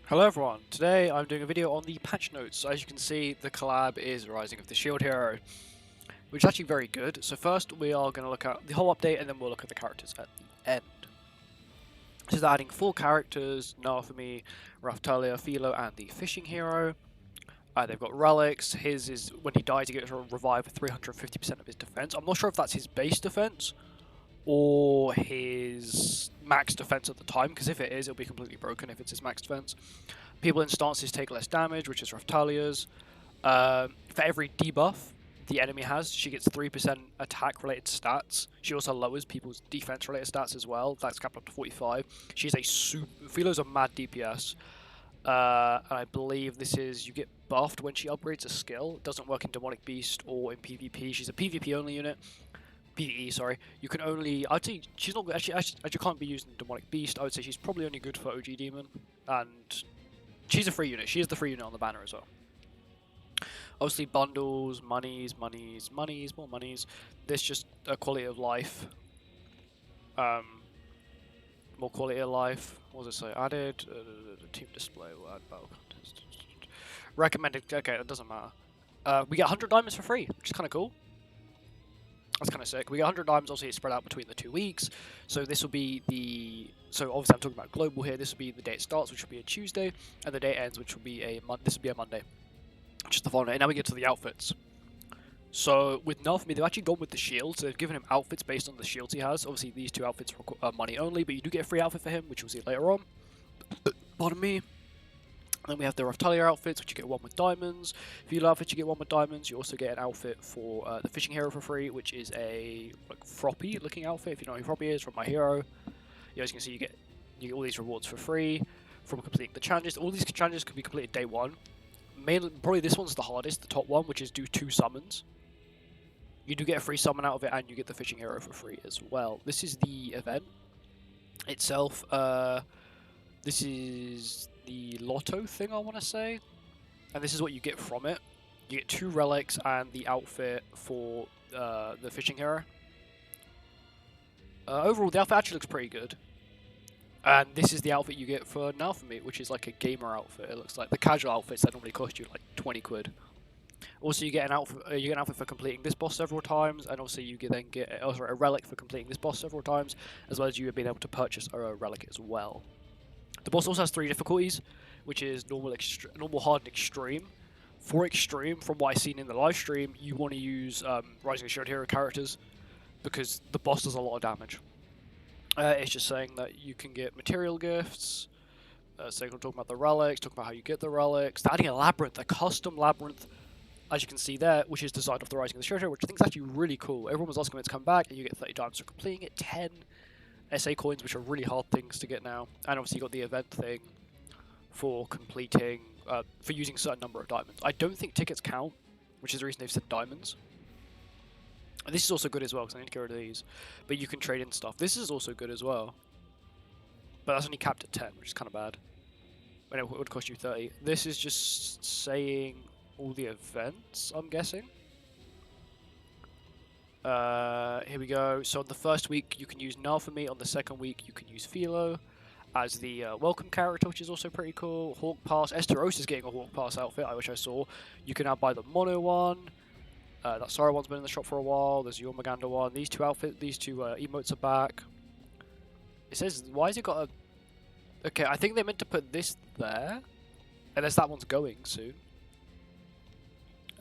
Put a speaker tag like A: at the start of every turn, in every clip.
A: Hello everyone, today I'm doing a video on the patch notes. So as you can see, the collab is Rising of the Shield Hero, which is actually very good. So first we are going to look at the whole update and then we'll look at the characters at the end. This is adding 4 characters, Naofumi, Raftalia, Philo and the Fishing Hero. They've got relics. His is, when he dies, he gets a revive for 350% of his defense. I'm not sure if that's his base defense or his max defense at the time, because if it is, it'll be completely broken if it's his max defense. People in stances take less damage, which is Raftalia's. For every debuff the enemy has, she gets 3% attack-related stats. She also lowers people's defense-related stats as well. That's capped up to 45. She's a super... Philo's a mad DPS. And I believe this is... You get buffed when she upgrades a skill. It doesn't work in Demonic Beast or in PvP. She's a PvP-only unit. PvE, sorry. You can only... I'd say she's not... Actually can't be used in Demonic Beast. I would say she's probably only good for OG Demon. And... she's a free unit. She is the free unit on the banner as well. Obviously, bundles, monies, more monies. This just a quality of life. More quality of life. What does it say? Added team display. Will add battle contest. Recommended. Okay, that doesn't matter. We get 100 diamonds for free, which is kind of cool. That's kind of sick. We get 100 diamonds, obviously it's spread out between the 2 weeks. So this will be the... So obviously I'm talking about global here. This will be the day it starts, which will be a Tuesday. And the day it ends, which will be a this will be a Monday. Which is the following day. And now we get to the outfits. So with Naofumi, they've actually gone with the shield. So they've given him outfits based on the shields he has. Obviously these 2 outfits are money only, but you do get a free outfit for him, which we'll see later on. Pardon me. Then we have the Raftalia outfits, which you get 1 with diamonds. Philo outfits, you get 1 with diamonds. You also get an outfit for the Fishing Hero for free, which is a like Froppy looking outfit. If you know who Froppy is, from My Hero. You guys can see you get all these rewards for free from completing the challenges. All these challenges can be completed day 1. Mainly, probably this one's the hardest, the top one, which is do 2 summons. You do get a free summon out of it, and you get the Fishing Hero for free as well. This is the event itself. This is the lotto thing, I want to say, and this is what you get from it. You get 2 relics and the outfit for the Fishing Hero. Overall, the outfit actually looks pretty good. And this is the outfit you get for Naofumi, which is like a gamer outfit. It looks like the casual outfits that normally cost you like 20 quid. Also, you get an outfit for completing this boss several times, and also you then get a relic for completing this boss several times, as well as you being able to purchase a relic as well. The boss also has 3 difficulties, which is normal, hard, and extreme. For extreme, from what I've seen in the live stream, you want to use Rising of the Shield Hero characters, because the boss does a lot of damage. It's just saying that you can get material gifts, so we're talking about the relics, talking about how you get the relics. They're adding a labyrinth, a custom labyrinth, as you can see there, which is designed off the Rising of the Shield Hero, which I think is actually really cool. Everyone was asking when it's come back, and you get 30 diamonds for completing it, 10 SA coins, which are really hard things to get now, and obviously you got the event thing for completing, for using a certain number of diamonds. I don't think tickets count, which is the reason they've said diamonds. And this is also good as well, because I need to get rid of these. But you can trade in stuff. This is also good as well. But that's only capped at 10, which is kind of bad. And it would cost you 30. This is just saying all the events, I'm guessing. Here we go. So on the first week, you can use Naofumi. On the second week, you can use Philo as the welcome character, which is also pretty cool. Hawk Pass. Esteros is getting a Hawk Pass outfit, I wish I saw. You can now buy the mono one. That Sorrow one's been in the shop for a while. There's the Jormungandr one. These 2 emotes are back. It says, why has it got a... Okay, I think they meant to put this there. Unless that one's going soon.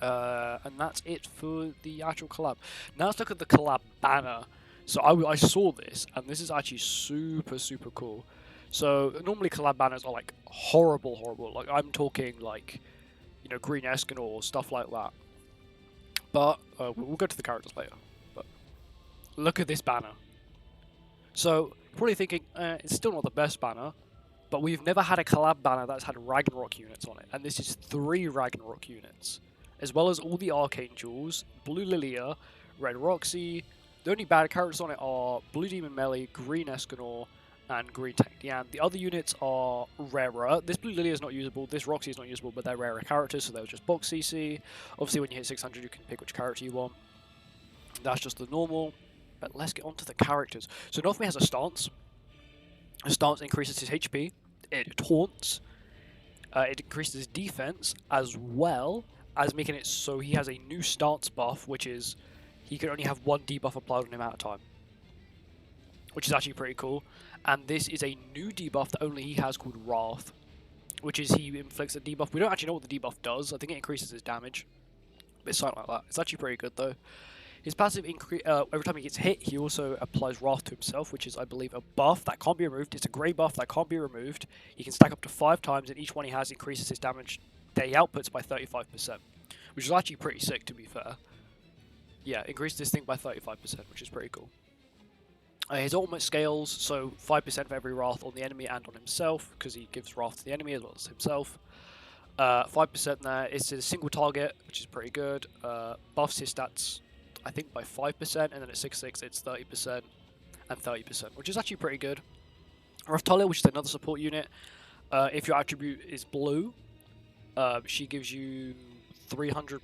A: And that's it for the actual collab. Now let's look at the collab banner. So I saw this, and this is actually super, super cool. So normally collab banners are like horrible. Like I'm talking like, you know, green Escanor, stuff like that. But we'll go to the characters later. But look at this banner. So you're probably thinking it's still not the best banner, but we've never had a collab banner that's had Ragnarok units on it, and this is 3 Ragnarok units, as well as all the Archangels, Blue Lilia, Red Roxy. The only bad characters on it are Blue Demon Melee, Green Escanor, and Green Tank Diane. The other units are rarer. This Blue Lilia is not usable, this Roxy is not usable, but they're rarer characters, so they'll just box CC. Obviously, when you hit 600, you can pick which character you want. That's just the normal. But let's get on to the characters. So Naofumi has a stance. A stance increases his HP, it taunts, It increases his defense as well as making it so he has a new stance buff, which is he can only have one debuff applied on him at a time, which is actually pretty cool. And this is a new debuff that only he has called Wrath, which is he inflicts a debuff. We don't actually know what the debuff does. I think it increases his damage. But it's something like that. It's actually pretty good though. His passive increase every time he gets hit, he also applies Wrath to himself, which is, I believe, a buff that can't be removed. It's a grey buff that can't be removed. He can stack up to 5 times, and each one he has increases his damage that he outputs by 35%, which is actually pretty sick, to be fair. Yeah, increases this thing by 35%, which is pretty cool. His ultimate scales, so 5% for every Wrath on the enemy and on himself, because he gives Wrath to the enemy as well as himself. 5% there. It's a single target, which is pretty good. Buffs his stats, I think, by 5%, and then at 6/6 it's 30% and 30%, which is actually pretty good. Raftalia, which is another support unit, if your attribute is blue, she gives you 300%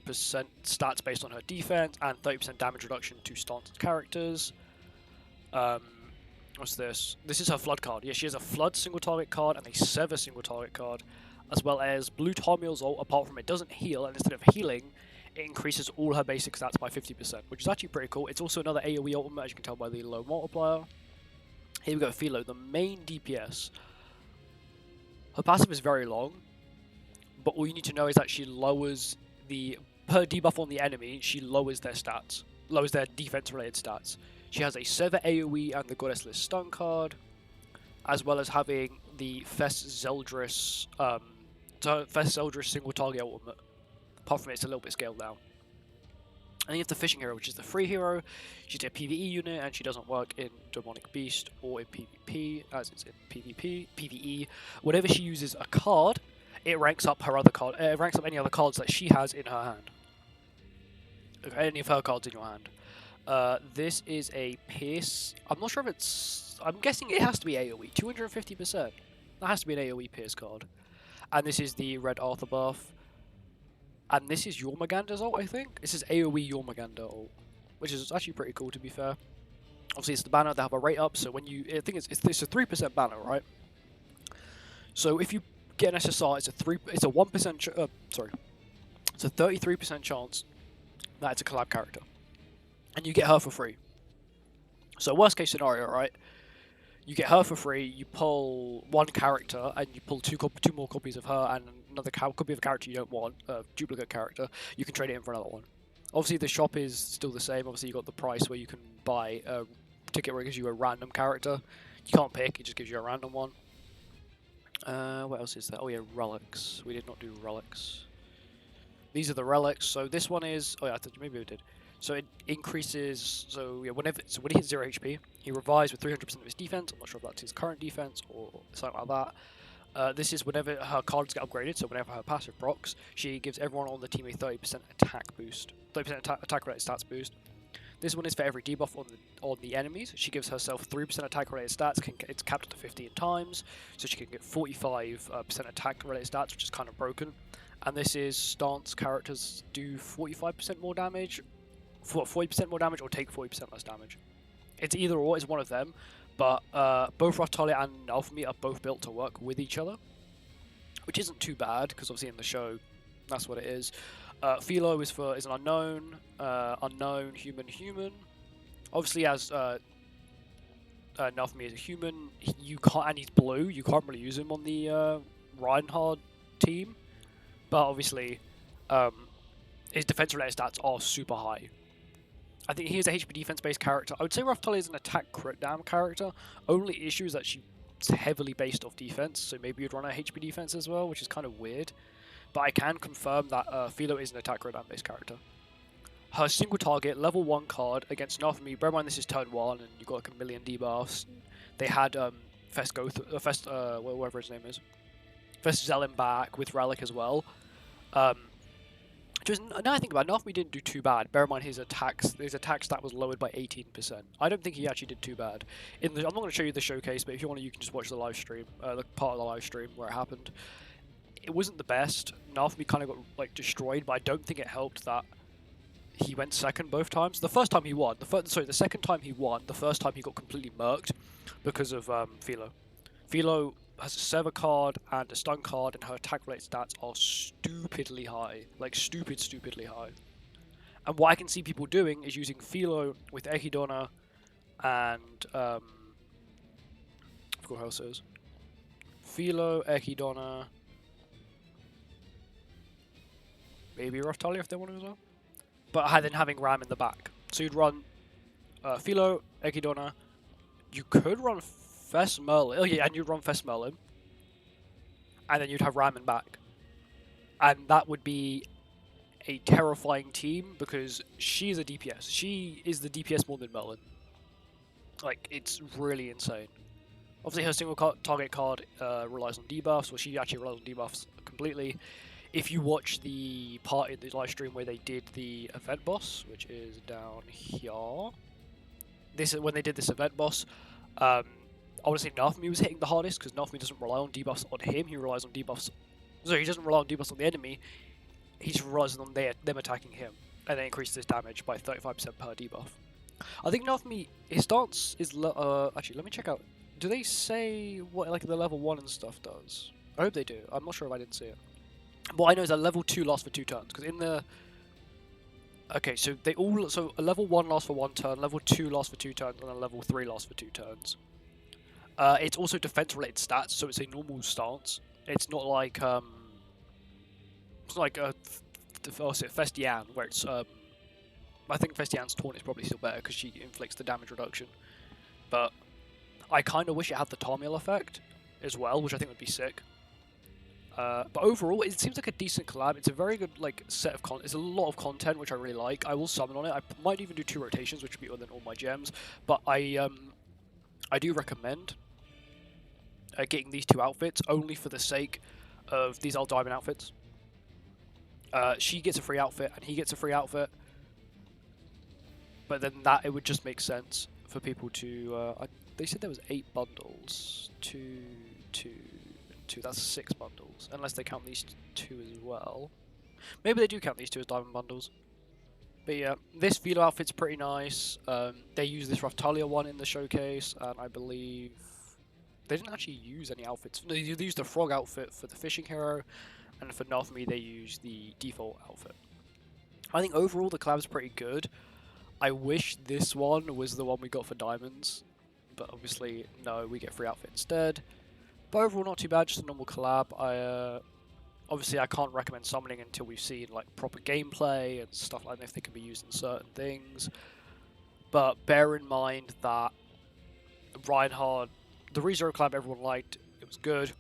A: stats based on her defense and 30% damage reduction to stance characters. What's this? This is her Flood card. Yeah, she has a Flood single target card and a Sever single target card, as well as Blue Tarmiel's ult. Apart from it doesn't heal, and instead of healing, it increases all her basic stats by 50%, which is actually pretty cool. It's also another AoE ultimate, as you can tell by the low multiplier. Here we go, Philo, the main DPS. Her passive is very long, but all you need to know is that she lowers per debuff on the enemy, she lowers their stats, lowers their defense-related stats. She has a Sever AoE and the Goddess List stun card, as well as having the Fess Zeldris single target ultimate. Apart from it, it's a little bit scaled down. And then you have the Fishing Hero, which is the free hero. She's a PvE unit, and she doesn't work in Demonic Beast or in PvP, as it's in PvE. Whenever she uses a card, it ranks up her other card. It ranks up any other cards that she has in her hand. Okay, any of her cards in your hand. This is a Pierce. I'm not sure if it's. I'm guessing it has to be AoE. 250%. That has to be an AoE Pierce card. And this is the Red Arthur buff. And this is Jormungandr's ult, I think. This is AoE Jormungandr ult, which is actually pretty cool, to be fair. Obviously, it's the banner. They have a rate up, so when you, I think it's a 3% banner, right? So if you get an SSR, it's a 1%. It's a 33% chance that it's a collab character, and you get her for free. So worst case scenario, right? You get her for free. You pull one character, and you pull two more copies of her, and another copy of a character you don't want, a duplicate character. You can trade it in for another one. Obviously, the shop is still the same. Obviously, you got the price where you can buy a ticket where it gives you a random character. You can't pick; it just gives you a random one. What else is there? Oh yeah, relics. We did not do relics. These are the relics. So this one is. Oh yeah, I thought maybe we did. So it increases. So yeah, when he hits 0 HP, he revives with 300% of his defense. I'm not sure if that's his current defense or something like that. This is whenever her cards get upgraded. So whenever her passive procs, she gives everyone on the team a 30% attack boost, 30% attack-related stats boost. This one is for every debuff on the enemies. She gives herself 3% attack-related stats. It's capped up to 15 times, so she can get 45% attack-related stats, which is kind of broken. And this is stance characters do 45% more damage, 40% more damage, or take 40% less damage. It's either or. It's one of them. But both Raftalia and Alphamete are both built to work with each other, which isn't too bad because obviously in the show, that's what it is. Philo is an unknown human. Obviously, as Alphamete is a human, and he's blue. You can't really use him on the Reinhard team, but obviously, his defense-related stats are super high. I think he is a HP defense-based character. I would say Raftalia is an attack crit down character. Only issue is that she's heavily based off defense, so maybe you'd run a HP defense as well, which is kind of weird. But I can confirm that Philo is an attack crit down based character. Her single target, level 1 card against Alphamete. Bear in mind this is turn 1, and you've got like a million debuffs. They had whatever his name is, Fest Zelen back with Relic as well. Now I think about it, Alphamete didn't do too bad. Bear in mind his attack stat was lowered by 18%. I don't think he actually did too bad. I'm not going to show you the showcase, but if you want to, you can just watch the live stream, the part of the live stream where it happened. It wasn't the best. Alphamete kind of got like destroyed, but I don't think it helped that he went second both times. The first time he won. The second time he won. The first time he got completely murked because of Philo. Philo has a Sever card and a Stun card, and her attack-related stats are stupidly high. Like, stupidly high. And what I can see people doing is using Philo with Echidna and, I forgot how else it is. Philo, Echidna, maybe Raftalia if they want to as well. But then having Ram in the back. So you'd run Philo, Echidna. You could run Fess Merlin. Oh yeah, and you'd run Fess Merlin. And then you'd have Ram in back. And that would be a terrifying team because she's a DPS. She is the DPS more than Merlin. Like, it's really insane. Obviously, her single target card relies on debuffs, or she actually relies on debuffs completely. If you watch the part in the live stream where they did the event boss, which is down here, this is when they did this event boss. I want to say Nafmi was hitting the hardest because Nafmi doesn't rely on debuffs on him. He relies on debuffs. So he doesn't rely on debuffs on the enemy. He just relies on them attacking him, and then increases his damage by 35% per debuff. I think Nafmi, his stance is actually. Let me check out. Do they say what like the level 1 and stuff does? I hope they do. I'm not sure if I didn't see it. What I know is that level 2 lasts for 2 turns, because in the... Okay, so they all... So a level 1 lasts for 1 turn, level 2 lasts for 2 turns, and a level 3 lasts for 2 turns. It's also defense-related stats, so it's a normal stance. It's not like, It's like a... Festian, where it's, I think Festian's Taunt is probably still better, because she inflicts the damage reduction. But I kind of wish it had the Tarmiel effect as well, which I think would be sick. But overall, it seems like a decent collab. It's a very good like set of content. It's a lot of content, which I really like. I will summon on it. I might even do 2 rotations, which would be other than all my gems. But I do recommend getting these 2 outfits only for the sake of these old diamond outfits. She gets a free outfit, and he gets a free outfit. But then it would just make sense for people to... they said there was 8 bundles. 2, that's 6 bundles, unless they count these 2 as well. Maybe they do count these 2 as diamond bundles. But yeah, this Philo outfit's pretty nice. They use this Raftalia one in the showcase, and I believe they didn't actually use any outfits. They used the frog outfit for the fishing hero, and for Nafmi they used the default outfit. I think overall the collab's pretty good. I wish this one was the one we got for diamonds, but obviously no, we get free outfit instead. But overall, not too bad, just a normal collab. Obviously, I can't recommend summoning until we've seen like proper gameplay and stuff like that, if they can be used in certain things. But bear in mind that Reinhardt, the ReZero collab everyone liked, it was good.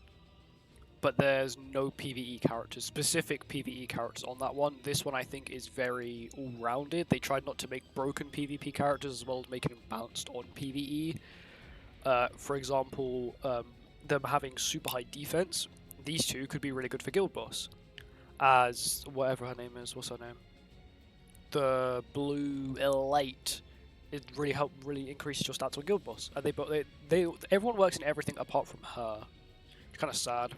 A: But there's no PvE characters, specific PvE characters on that one. This one I think is very all-rounded. They tried not to make broken PvP characters as well as making them balanced on PvE. For example, them having super high defense, these 2 could be really good for Guild Boss. As whatever her name is, what's her name? The Blue Elite. It really increases your stats on Guild Boss. And everyone works in everything apart from her. It's kind of sad.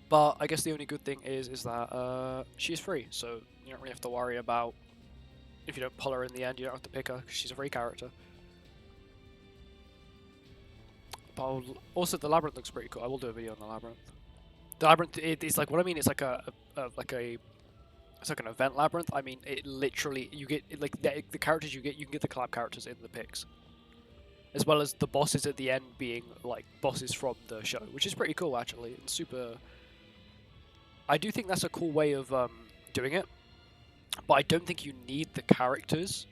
A: But I guess the only good thing is that she's free, so you don't really have to worry about if you don't pull her in the end. You don't have to pick her because she's a free character. But also, the labyrinth looks pretty cool. I will do a video on the labyrinth. The labyrinth, it's like what I mean. It's like it's like an event labyrinth. I mean, it literally you get like the characters you can get the collab characters in the picks, as well as the bosses at the end being like bosses from the show, which is pretty cool actually. And super. I do think that's a cool way of doing it, but I don't think you need the characters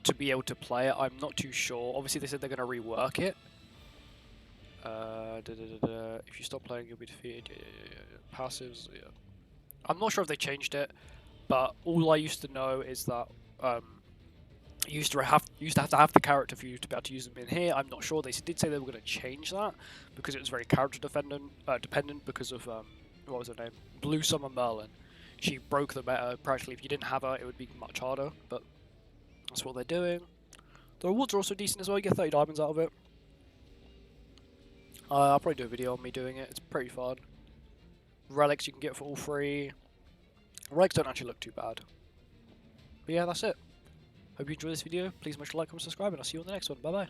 A: to be able to play it. I'm not too sure. Obviously, they said they're going to rework it. If you stop playing, you'll be defeated. Passives, yeah. I'm not sure if they changed it, but all I used to know is that you used to have to have the character for you to be able to use them in here. I'm not sure. They did say they were going to change that because it was very character dependent because of what was her name? Blue Summer Merlin. She broke the meta practically. If you didn't have her, it would be much harder. But that's what they're doing. The rewards are also decent as well. You get 30 diamonds out of it. I'll probably do a video on me doing it. It's pretty fun. Relics you can get for all free. Relics don't actually look too bad. But yeah, that's it. Hope you enjoyed this video. Please make sure to like, comment, subscribe, and I'll see you on the next one. Bye bye.